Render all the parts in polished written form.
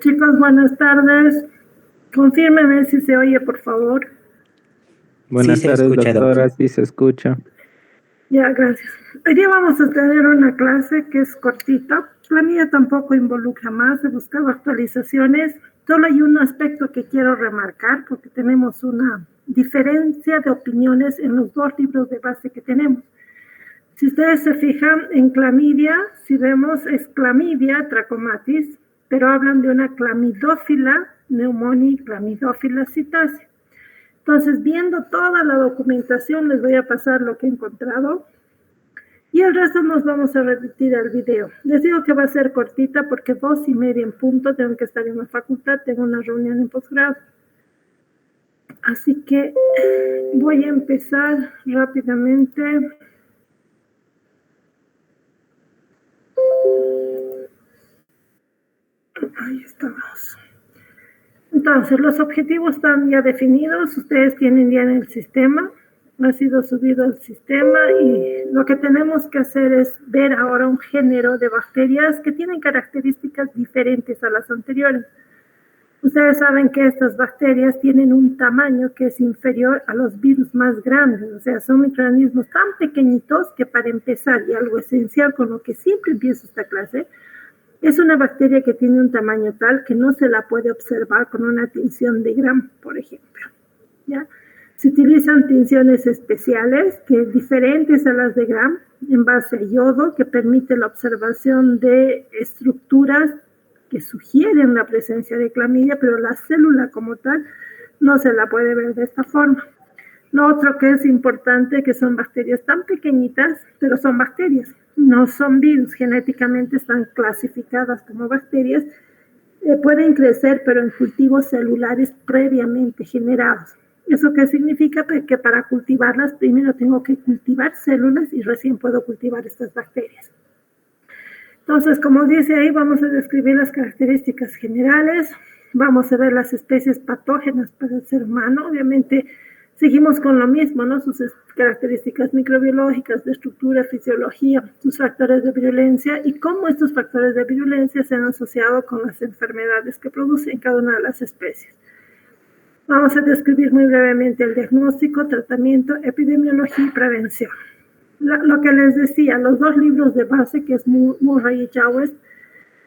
Chicos, buenas tardes. Confírmeme si se oye, por favor. Buenas tardes, doctora. Sí se escucha. Ya, gracias. Hoy día vamos a tener una clase que es cortita. La mía tampoco involucra más. He buscado actualizaciones. Solo hay un aspecto que quiero remarcar porque tenemos una diferencia de opiniones en los dos libros de base que tenemos. Si ustedes se fijan en clamidia, si vemos es clamidia trachomatis, pero hablan de una clamidófila neumonía y clamidófila citasi. Entonces, viendo toda la documentación, les voy a pasar lo que he encontrado y el resto nos vamos a remitir al video. Les digo que va a ser cortita porque 2:30 en punto tengo que estar en la facultad, tengo una reunión en posgrado. Así que voy a empezar rápidamente. Ahí estamos. Entonces, los objetivos están ya definidos, ustedes tienen ya en el sistema, ha sido subido al sistema y lo que tenemos que hacer es ver ahora un género de bacterias que tienen características diferentes a las anteriores. Ustedes saben que estas bacterias tienen un tamaño que es inferior a los virus más grandes, o sea, son microorganismos tan pequeñitos que para empezar, y algo esencial con lo que siempre empiezo esta clase, es una bacteria que tiene un tamaño tal que no se la puede observar con una tinción de Gram, por ejemplo. ¿Ya? Se utilizan tinciones especiales, que diferentes a las de Gram, en base a yodo, que permite la observación de estructuras que sugieren la presencia de clamidia, pero la célula como tal no se la puede ver de esta forma. Lo otro que es importante, que son bacterias tan pequeñitas, pero son bacterias, no son virus, genéticamente están clasificadas como bacterias, pueden crecer, pero en cultivos celulares previamente generados. ¿Eso qué significa? Pues que para cultivarlas primero tengo que cultivar células y recién puedo cultivar estas bacterias. Entonces, como dice ahí, vamos a describir las características generales, vamos a ver las especies patógenas para el ser humano, obviamente seguimos con lo mismo, ¿no? Sus características microbiológicas, de estructura, fisiología, sus factores de virulencia y cómo estos factores de virulencia se han asociado con las enfermedades que producen cada una de las especies. Vamos a describir muy brevemente el diagnóstico, tratamiento, epidemiología y prevención. Lo que les decía, los dos libros de base, que es Murray y Jowers,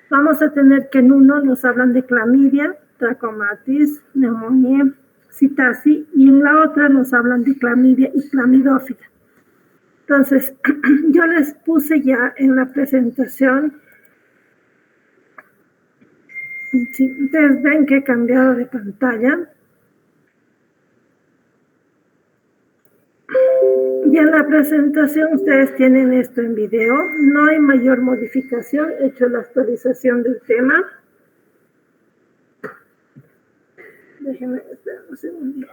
vamos a tener que en uno nos hablan de clamidia, trachomatis, neumonía, citasi, y en la otra nos hablan de clamidia y clamidófila. Entonces, yo les puse ya en la presentación, si ustedes ven que he cambiado de pantalla, y en la presentación ustedes tienen esto en video, no hay mayor modificación, he hecho la actualización del tema. Déjenme esperar un segundito.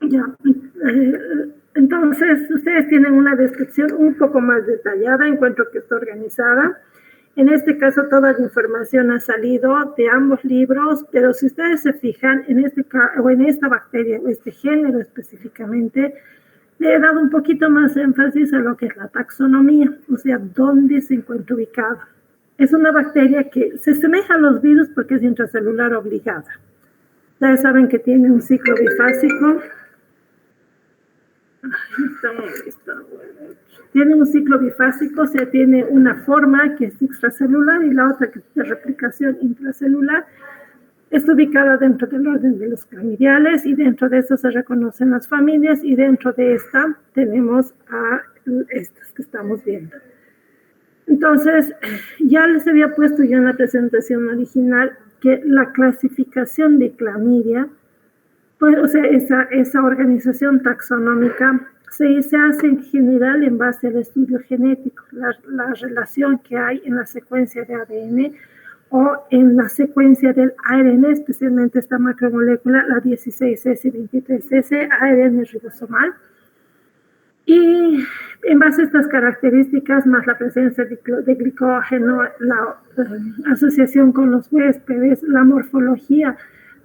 Ya, entonces ustedes tienen una descripción un poco más detallada, encuentro que está organizada. En este caso toda la información ha salido de ambos libros, pero si ustedes se fijan en esta bacteria, o este género específicamente, le he dado un poquito más énfasis a lo que es la taxonomía, o sea, dónde se encuentra ubicada. Es una bacteria que se asemeja a los virus porque es intracelular obligada. Ustedes saben que tiene un ciclo bifásico. Tiene un ciclo bifásico, o sea, tiene una forma que es extracelular y la otra que es de replicación intracelular. Está ubicada dentro del orden de los clamidiales y dentro de eso se reconocen las familias y dentro de esta tenemos a estas que estamos viendo. Entonces, ya les había puesto yo en la presentación original que la clasificación de clamidia, pues, o sea, esa organización taxonómica se hace en general en base al estudio genético, la relación que hay en la secuencia de ADN o en la secuencia del ARN, especialmente esta macromolécula, la 16S y 23S, ARN ribosomal. Y en base a estas características, más la presencia de glicógeno, la asociación con los huéspedes, la morfología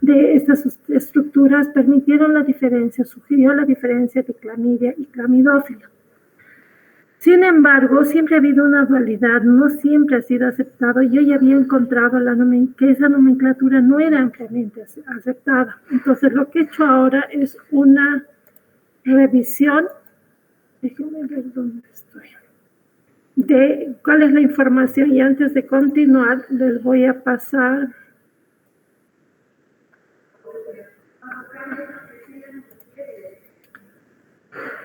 de estas estructuras permitieron la diferencia, sugirió la diferencia de clamidia y clamidófila. Sin embargo, siempre ha habido una dualidad, no siempre ha sido aceptado. Yo ya había encontrado que esa nomenclatura no era ampliamente aceptada. Entonces, lo que he hecho ahora es una revisión. Déjenme ver dónde estoy. De cuál es la información, y antes de continuar les voy a pasar.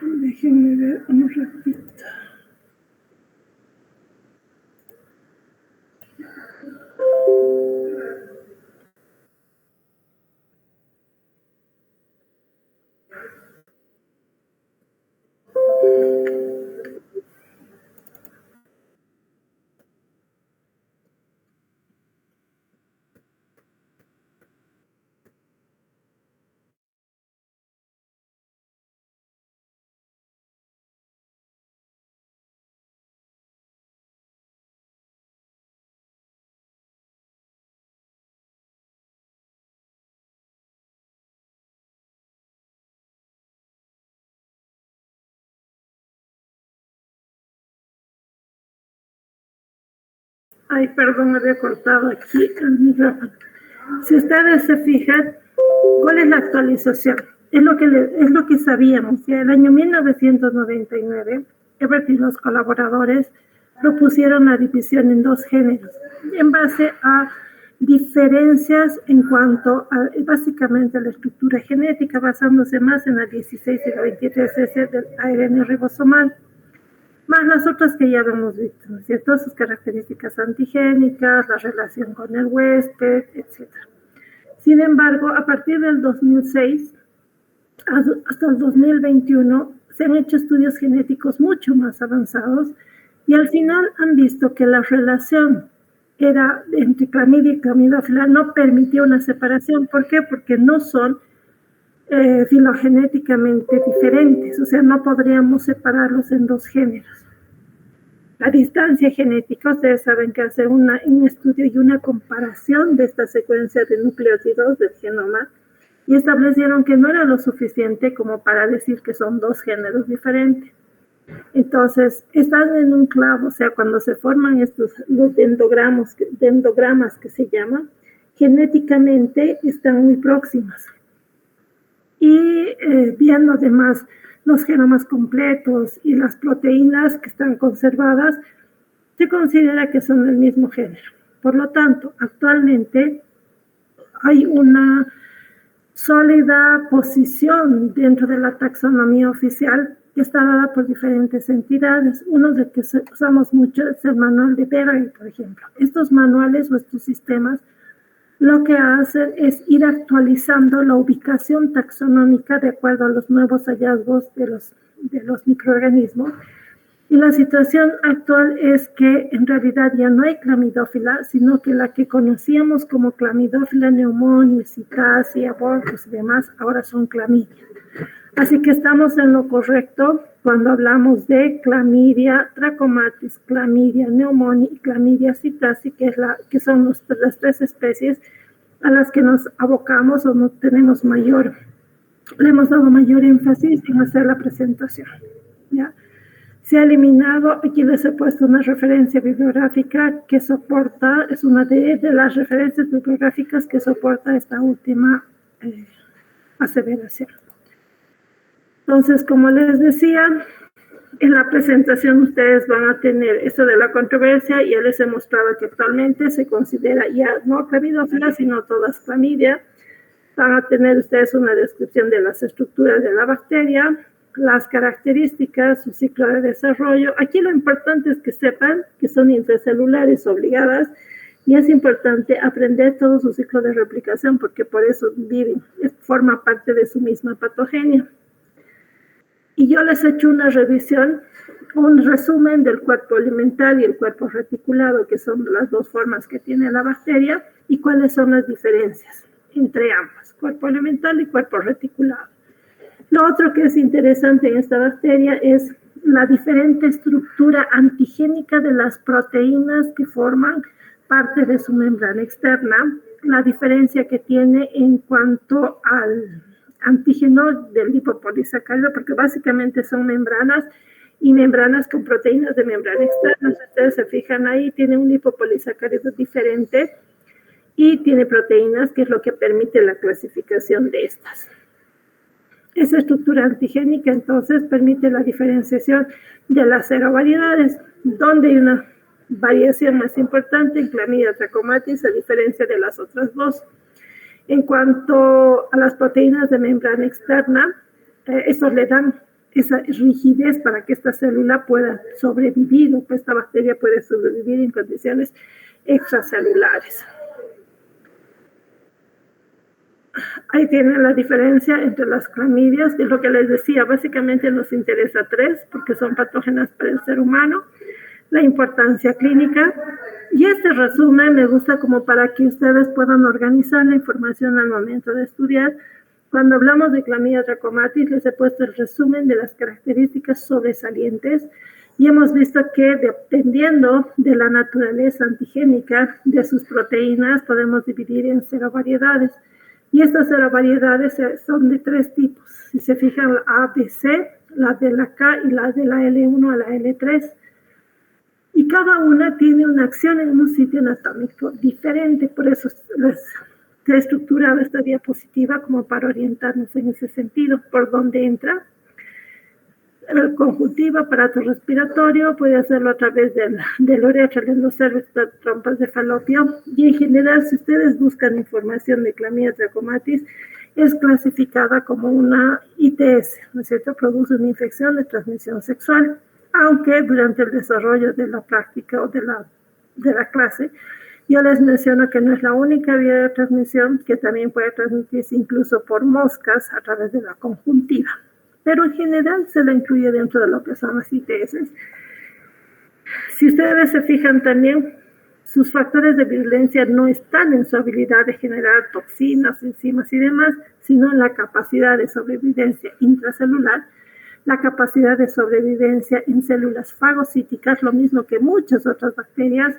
Déjenme ver un ratito. Ay, perdón, me había cortado aquí el micrófono. Si ustedes se fijan, ¿cuál es la actualización? Es lo que sabíamos. Ya el año 1999, Ebert y los colaboradores propusieron la división en dos géneros, en base a diferencias en cuanto a, básicamente, la estructura genética, basándose más en la 16 y la 23S del ARN ribosomal, más las otras que ya hemos visto, ¿no es cierto? Sus características antigénicas, la relación con el huésped, etc. Sin embargo, a partir del 2006 hasta el 2021 se han hecho estudios genéticos mucho más avanzados y al final han visto que la relación era entre clamidia y clamidófila no permitía una separación. ¿Por qué? Porque no son filogenéticamente diferentes, o sea, no podríamos separarlos en dos géneros. La distancia genética, ustedes saben que hace un estudio y una comparación de esta secuencia de nucleótidos del genoma y establecieron que no era lo suficiente como para decir que son dos géneros diferentes. Entonces, están en un clavo, o sea, cuando se forman los dendrogramas que se llaman, genéticamente están muy próximas. Y viendo además los genomas completos y las proteínas que están conservadas, se considera que son del mismo género. Por lo tanto, actualmente hay una sólida posición dentro de la taxonomía oficial que está dada por diferentes entidades. Uno de que usamos mucho es el manual de Berger, por ejemplo. Estos manuales o estos sistemas lo que hacen es ir actualizando la ubicación taxonómica de acuerdo a los nuevos hallazgos de los microorganismos. Y la situación actual es que en realidad ya no hay clamidófila, sino que la que conocíamos como clamidófila pneumoniae, citacia, abortus y demás, ahora son clamidia. Así que estamos en lo correcto cuando hablamos de clamidia trachomatis, clamidia pneumoniae y clamidia citacia, que son las tres especies a las que nos abocamos o no tenemos le hemos dado mayor énfasis en hacer la presentación, ¿ya? Se ha eliminado, aquí les he puesto una referencia bibliográfica que soporta, es una de las referencias bibliográficas que soporta esta última aseveración. Entonces, como les decía, en la presentación ustedes van a tener esto de la controversia. Ya les he mostrado que actualmente se considera ya no clamidófila, sino todas clamidia. Van a tener ustedes una descripción de las estructuras de la bacteria, las características, su ciclo de desarrollo. Aquí lo importante es que sepan que son intracelulares obligadas y es importante aprender todo su ciclo de replicación porque por eso viven, forma parte de su misma patogenia. Y yo les he hecho una revisión, un resumen del cuerpo elemental y el cuerpo reticulado, que son las dos formas que tiene la bacteria, y cuáles son las diferencias entre ambas, cuerpo elemental y cuerpo reticulado. Lo otro que es interesante en esta bacteria es la diferente estructura antigénica de las proteínas que forman parte de su membrana externa, la diferencia que tiene en cuanto al antígeno del lipopolisacárido, porque básicamente son membranas y membranas con proteínas de membrana externa. Si ustedes se fijan ahí, tiene un lipopolisacárido diferente y tiene proteínas, que es lo que permite la clasificación de estas. Esa estructura antigénica entonces permite la diferenciación de las serovariedades, donde hay una variación más importante en Clamidia trachomatis a diferencia de las otras dos. En cuanto a las proteínas de membrana externa, eso le dan esa rigidez para que esta célula pueda sobrevivir, o que esta bacteria puede sobrevivir en condiciones extracelulares. Ahí tienen la diferencia entre las clamidias, de lo que les decía, básicamente nos interesa 3, porque son patógenas para el ser humano, la importancia clínica, y este resumen me gusta como para que ustedes puedan organizar la información al momento de estudiar. Cuando hablamos de Clamidia trachomatis, les he puesto el resumen de las características sobresalientes, y hemos visto que dependiendo de la naturaleza antigénica de sus proteínas, podemos dividir en serovariedades. Y estas serovariedades son de 3 tipos. Si se fijan, la A, B, C, la de la K y la de la L1 a la L3. Y cada una tiene una acción en un sitio anatómico diferente. Por eso les he estructurado esta diapositiva como para orientarnos en ese sentido. Por dónde entra el conjuntivo, aparato respiratorio, puede hacerlo a través del uretra, del endocervix, trompas de falopio, y en general, si ustedes buscan información de Clamidia trachomatis, es clasificada como una ITS, ¿no es cierto? Produce una infección de transmisión sexual, aunque durante el desarrollo de la práctica o de la clase, yo les menciono que no es la única vía de transmisión, que también puede transmitirse incluso por moscas a través de la conjuntiva. Pero en general se la incluye dentro de lo que son las ITS. Si ustedes se fijan también, sus factores de virulencia no están en su habilidad de generar toxinas, enzimas y demás, sino en la capacidad de sobrevivencia intracelular, la capacidad de sobrevivencia en células fagocíticas, lo mismo que muchas otras bacterias,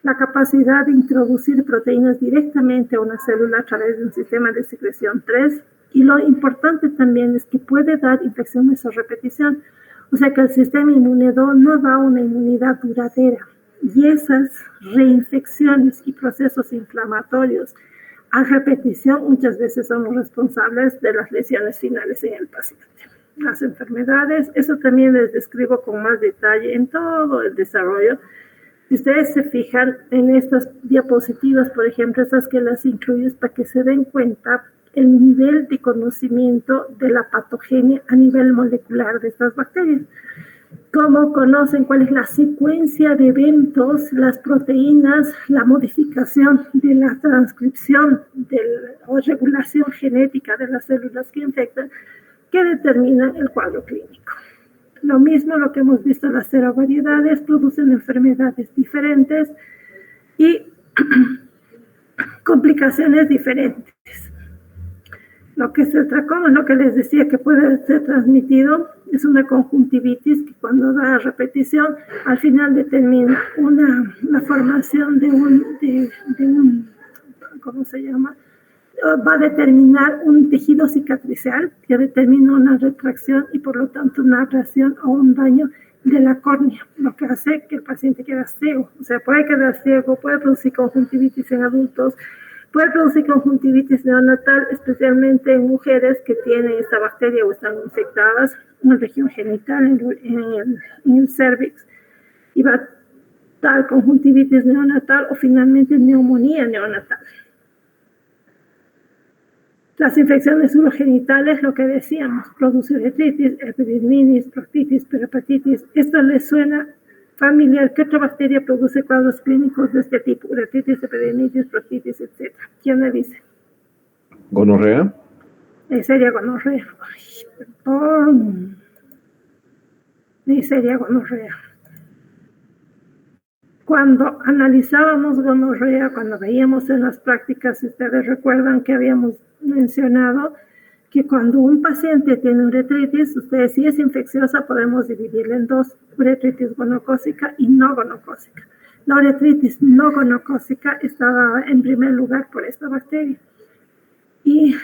la capacidad de introducir proteínas directamente a una célula a través de un sistema de secreción 3, y lo importante también es que puede dar infecciones a repetición, o sea que el sistema inmune no da una inmunidad duradera, y esas reinfecciones y procesos inflamatorios a repetición muchas veces son los responsables de las lesiones finales en el paciente. Las enfermedades, eso también les describo con más detalle en todo el desarrollo. Si ustedes se fijan en estas diapositivas, por ejemplo, estas que las incluyo es para que se den cuenta el nivel de conocimiento de la patogenia a nivel molecular de estas bacterias. Cómo conocen cuál es la secuencia de eventos, las proteínas, la modificación de la transcripción o regulación genética de las células que infectan, que determina el cuadro clínico. Lo mismo lo que hemos visto, las serovariedades producen enfermedades diferentes y complicaciones diferentes. Lo que es el tracoma, lo que les decía que puede ser transmitido, es una conjuntivitis que cuando da repetición, al final determina la formación de un, ¿cómo se llama? Va a determinar un tejido cicatricial que determina una retracción y por lo tanto una abrasión o un daño de la córnea, lo que hace que el paciente quede ciego. O sea, puede quedar ciego, puede producir conjuntivitis en adultos, puede producir conjuntivitis neonatal, especialmente en mujeres que tienen esta bacteria o están infectadas en la región genital, en el cervix, y va a dar conjuntivitis neonatal o finalmente neumonía neonatal. Las infecciones urogenitales, lo que decíamos, produce uretritis, epididymitis, proctitis, periostitis. Esto les suena familiar. ¿Qué otra bacteria produce cuadros clínicos de este tipo? Uretritis, epididymitis, proctitis, etc. ¿Quién me dice? ¿Gonorrea? Sería gonorrea. Ay, perdón. Neisseria gonorrea. Cuando analizábamos gonorrea, cuando veíamos en las prácticas, si ustedes recuerdan que habíamos mencionado que cuando un paciente tiene uretritis, ustedes, si es infecciosa, podemos dividirla en dos, uretritis gonocócica y no gonocócica. La uretritis no gonocócica está dada en primer lugar por esta bacteria. Y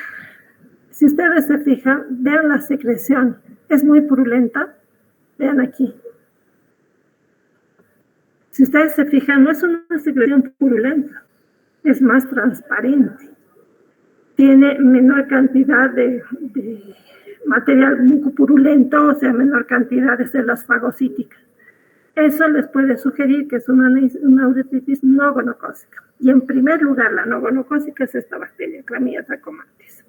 si ustedes se fijan, vean la secreción, es muy purulenta, vean aquí. Si ustedes se fijan, no es una secreción purulenta, es más transparente. Tiene menor cantidad de material mucopurulento, o sea, menor cantidad de células fagocíticas. Eso les puede sugerir que es una uretritis no gonocócica. Y en primer lugar, la no gonocócica es esta bacteria, Chlamydia trachomatis.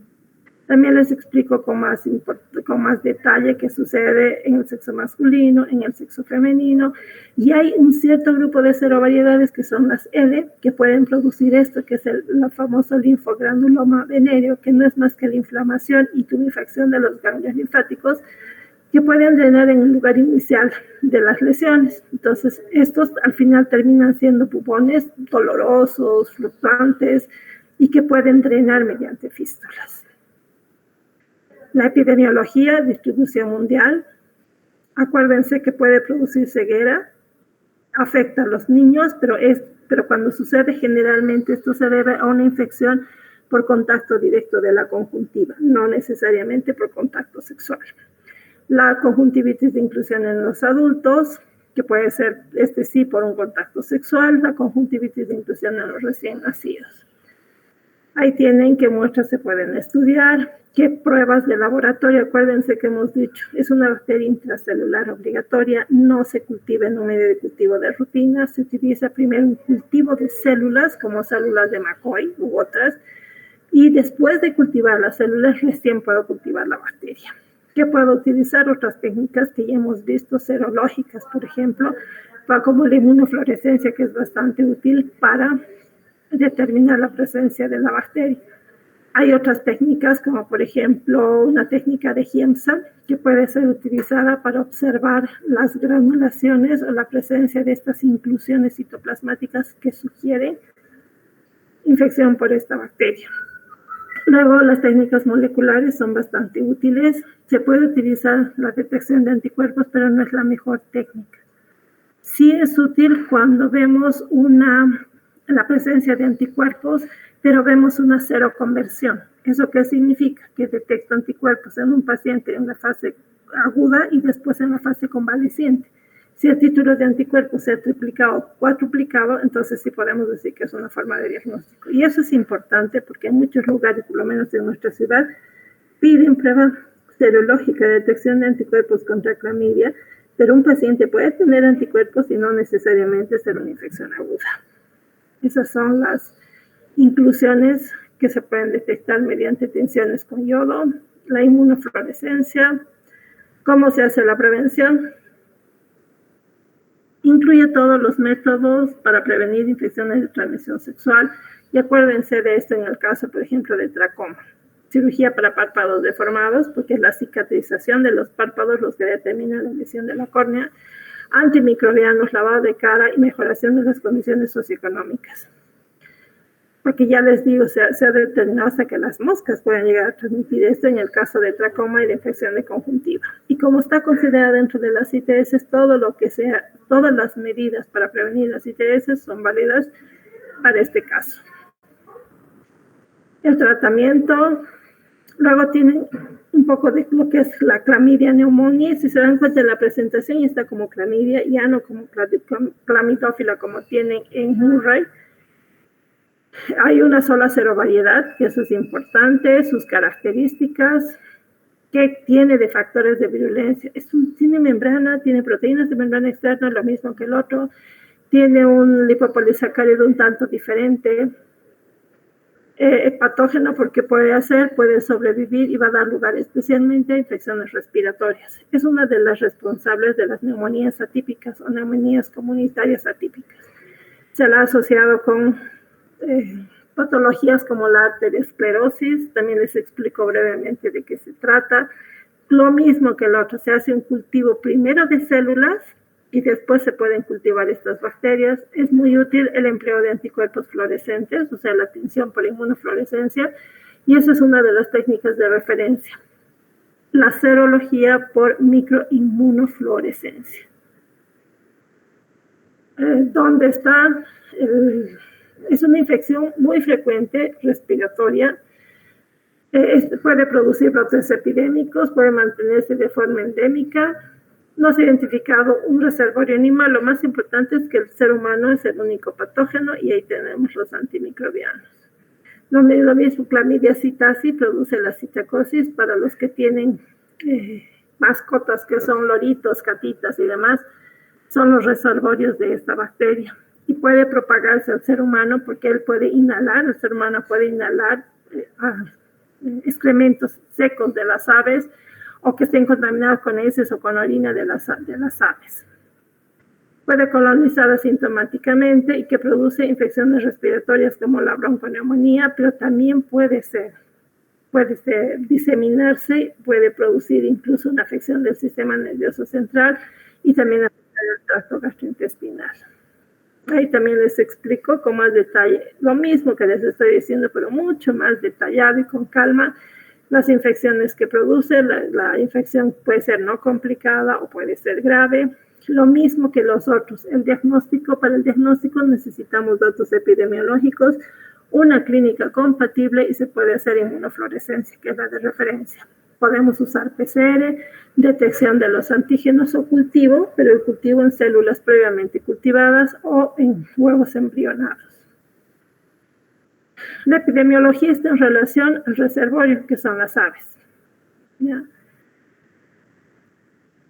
También les explico con más detalle qué sucede en el sexo masculino, en el sexo femenino. Y hay un cierto grupo de serovariedades que son las L, que pueden producir esto, que es el famoso linfogranuloma venéreo, que no es más que la inflamación y tumefacción de los ganglios linfáticos, que pueden drenar en el lugar inicial de las lesiones. Entonces, estos al final terminan siendo pupones dolorosos, fluctuantes, y que pueden drenar mediante fístulas. La epidemiología, distribución mundial. Acuérdense que puede producir ceguera, afecta a los niños, pero cuando sucede generalmente esto se debe a una infección por contacto directo de la conjuntiva, no necesariamente por contacto sexual. La conjuntivitis de inclusión en los adultos, que puede ser sí por un contacto sexual, la conjuntivitis de inclusión en los recién nacidos. Ahí tienen qué muestras se pueden estudiar, qué pruebas de laboratorio. Acuérdense que hemos dicho, es una bacteria intracelular obligatoria, no se cultiva en un medio de cultivo de rutina, se utiliza primero un cultivo de células, como células de McCoy u otras, y después de cultivar las células, recién puedo cultivar la bacteria. ¿Qué puedo utilizar? Otras técnicas que ya hemos visto, serológicas, por ejemplo, como la inmunofluorescencia, que es bastante útil para determinar la presencia de la bacteria. Hay otras técnicas, como por ejemplo una técnica de Giemsa, que puede ser utilizada para observar las granulaciones o la presencia de estas inclusiones citoplasmáticas que sugieren infección por esta bacteria. Luego, las técnicas moleculares son bastante útiles. Se puede utilizar la detección de anticuerpos, pero no es la mejor técnica. Sí es útil cuando vemos la presencia de anticuerpos, pero vemos una seroconversión. ¿Eso qué significa? Que detecto anticuerpos en un paciente en la fase aguda y después en la fase convaleciente. Si el título de anticuerpos se ha triplicado o cuatruplicado, entonces sí podemos decir que es una forma de diagnóstico. Y eso es importante porque en muchos lugares, por lo menos en nuestra ciudad, piden prueba serológica de detección de anticuerpos contra clamidia, pero un paciente puede tener anticuerpos y no necesariamente ser una infección aguda. Esas son las inclusiones que se pueden detectar mediante tensiones con yodo, la inmunofluorescencia, cómo se hace la prevención. Incluye todos los métodos para prevenir infecciones de transmisión sexual y acuérdense de esto en el caso, por ejemplo, de tracoma. Cirugía para párpados deformados, porque es la cicatrización de los párpados los que determinan la lesión de la córnea, antimicrobianos, lavado de cara y mejoración de las condiciones socioeconómicas. Porque ya les digo, se ha determinado hasta que las moscas pueden llegar a transmitir esto en el caso de tracoma y de infección de conjuntiva. Y como está considerada dentro de las ITS, todo lo que sea, todas las medidas para prevenir las ITS son válidas para este caso. El tratamiento, luego tienen un poco de lo que es la clamidia neumonía. Si se dan cuenta de la presentación, está como clamidia, ya no como clamidófila como tienen en Murray. Hay una sola serovariedad, que eso es importante, sus características, qué tiene de factores de virulencia. Tiene membrana, tiene proteínas de membrana externa, lo mismo que el otro, tiene un lipopolisacárido un tanto diferente, patógeno porque puede sobrevivir y va a dar lugar especialmente a infecciones respiratorias. Es una de las responsables de las neumonías atípicas o neumonías comunitarias atípicas. Se la ha asociado con patologías como la arteriosclerosis, también les explico brevemente de qué se trata. Lo mismo que el otro, se hace un cultivo primero de células y después se pueden cultivar estas bacterias. Es muy útil el empleo de anticuerpos fluorescentes, o sea, la tinción por inmunofluorescencia, y esa es una de las técnicas de referencia. La serología por microinmunofluorescencia. ¿Dónde está? Es una infección muy frecuente, respiratoria. Puede producir brotes epidémicos, puede mantenerse de forma endémica. No se ha identificado un reservorio animal. Lo más importante es que el ser humano es el único patógeno y ahí tenemos los antimicrobianos. Lo mismo, Chlamydia psittaci produce la citocosis. Para los que tienen mascotas que son loritos, gatitas y demás, son los reservorios de esta bacteria. Y puede propagarse al ser humano porque él puede inhalar, el ser humano puede inhalar excrementos secos de las aves o que estén contaminados con heces o con orina de las aves. Puede colonizar asintomáticamente y que produce infecciones respiratorias como la bronconeumonía, pero también puede diseminarse, puede producir incluso una afección del sistema nervioso central y también afectar el tracto gastrointestinal. Ahí también les explico con más detalle lo mismo que les estoy diciendo, pero mucho más detallado y con calma, las infecciones que produce. La infección puede ser no complicada o puede ser grave. Lo mismo que los otros. Para el diagnóstico necesitamos datos epidemiológicos, una clínica compatible y se puede hacer inmunofluorescencia, que es la de referencia. Podemos usar PCR, detección de los antígenos o cultivo, pero el cultivo en células previamente cultivadas o en huevos embrionados. La epidemiología está en relación al reservorio, que son las aves. ¿Ya?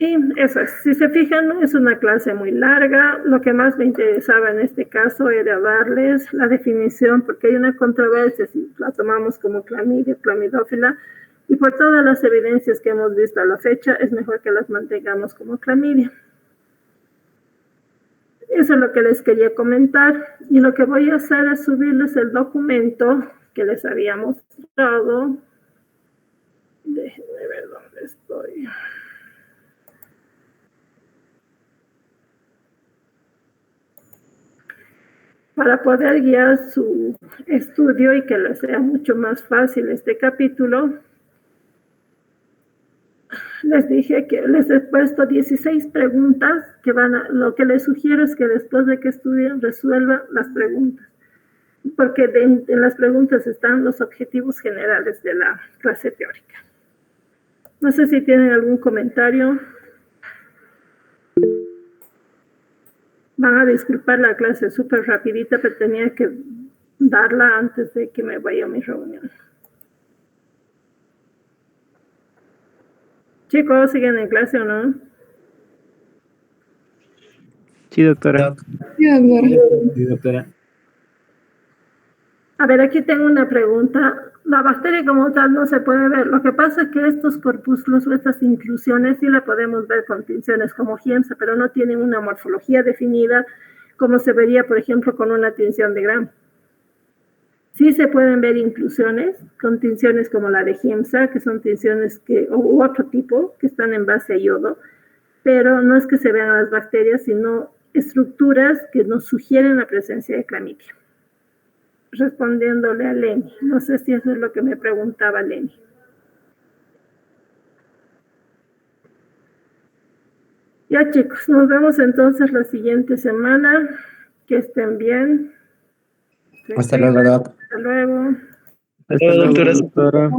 Y eso es, si se fijan, no es una clase muy larga. Lo que más me interesaba en este caso era darles la definición, porque hay una controversia si la tomamos como clamidia, clamidófila, y por todas las evidencias que hemos visto a la fecha, es mejor que las mantengamos como clamidia. Eso es lo que les quería comentar, y lo que voy a hacer es subirles el documento que les había mostrado. Déjenme ver dónde estoy. Para poder guiar su estudio y que les sea mucho más fácil este capítulo, les dije que les he puesto 16 preguntas que lo que les sugiero es que después de que estudien resuelvan las preguntas, porque en las preguntas están los objetivos generales de la clase teórica. No sé si tienen algún comentario. Van a disculpar la clase súper rapidita, pero tenía que darla antes de que me vaya a mi reunión. Chicos, ¿siguen en clase o no? Sí, doctora. Sí, doctora. A ver, aquí tengo una pregunta. La bacteria como tal no se puede ver. Lo que pasa es que estos corpúsculos o estas inclusiones sí la podemos ver con tinciones como Giemsa, pero no tienen una morfología definida como se vería, por ejemplo, con una tinción de Gram. Sí se pueden ver inclusiones con tinciones como la de Giemsa, que son tinciones u otro tipo, que están en base a yodo, pero no es que se vean las bacterias, sino estructuras que nos sugieren la presencia de clamidia. Respondiéndole a Lenny, no sé si eso es lo que me preguntaba Lenny. Ya chicos, nos vemos entonces la siguiente semana. Que estén bien. Hasta luego, Doc. Hasta luego. Hasta luego, doctora.